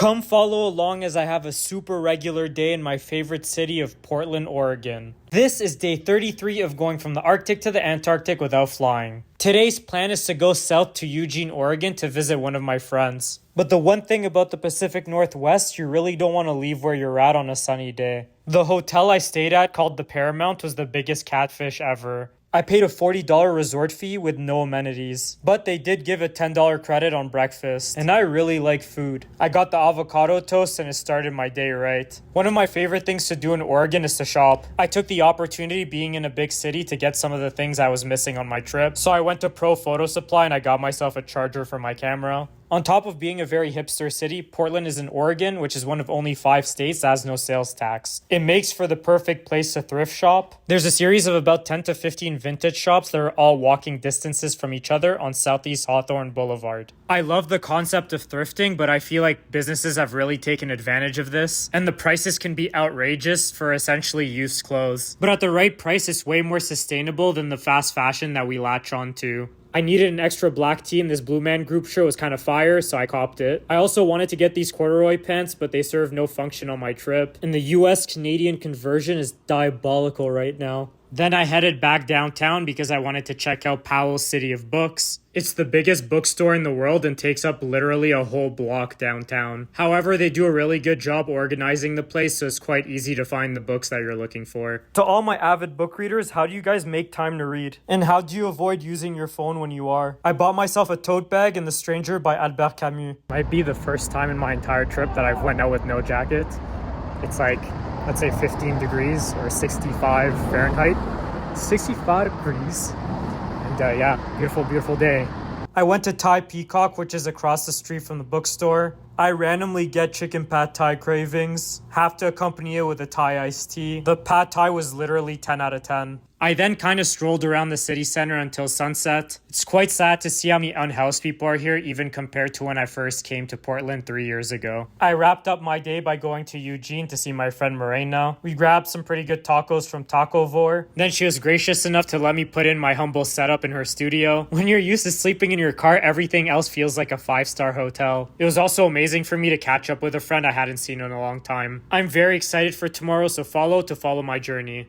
Come follow along as I have a super regular day in my favorite city of Portland, Oregon. This is day 33 of going from the Arctic to the Antarctic without flying. Today's plan is to go south to Eugene, Oregon to visit one of my friends. But the one thing about the Pacific Northwest, you really don't want to leave where you're at on a sunny day. The hotel I stayed at, called the Paramount, was the biggest catfish ever. I paid a $40 resort fee with no amenities, but they did give a $10 credit on breakfast, and I really like food. I got the avocado toast and it started my day right. One of my favorite things to do in Oregon is to shop. I took the opportunity being in a big city to get some of the things I was missing on my trip, so I went to Pro Photo Supply and I got myself a charger for my camera. On top of being a very hipster city, Portland is in Oregon, which is one of only 5 states that has no sales tax. It makes for the perfect place to thrift shop. There's a series of about 10 to 15 vintage shops that are all walking distances from each other on Southeast Hawthorne Boulevard. I love the concept of thrifting, but I feel like businesses have really taken advantage of this, and the prices can be outrageous for essentially used clothes. But at the right price, it's way more sustainable than the fast fashion that we latch on to. I needed an extra black tee and this Blue Man Group shirt was kind of fire, so I copped it. I also wanted to get these corduroy pants, but they serve no function on my trip. And the US-Canadian conversion is diabolical right now. Then I headed back downtown because I wanted to check out Powell's City of Books. It's the biggest bookstore in the world and takes up literally a whole block downtown. However, they do a really good job organizing the place, so it's quite easy to find the books that you're looking for. To all my avid book readers, how do you guys make time to read? And how do you avoid using your phone when you are? I bought myself a tote bag in The Stranger by Albert Camus. Might be the first time in my entire trip that I've went out with no jacket. It's like, let's say 15 degrees or 65 Fahrenheit. 65 degrees. And yeah, beautiful day. I went to Thai Peacock, which is across the street from the bookstore. I randomly get chicken pad thai cravings. Have to accompany it with a Thai iced tea. The pad thai was literally 10 out of 10. I then kind of strolled around the city center until sunset. It's quite sad to see how many unhoused people are here, even compared to when I first came to Portland 3 years ago. I wrapped up my day by going to Eugene to see my friend Morena. We grabbed some pretty good tacos from Taco Vor. Then she was gracious enough to let me put in my humble setup in her studio. When you're used to sleeping in your car, everything else feels like a 5-star hotel. It was also amazing for me to catch up with a friend I hadn't seen in a long time. I'm very excited for tomorrow, so follow my journey.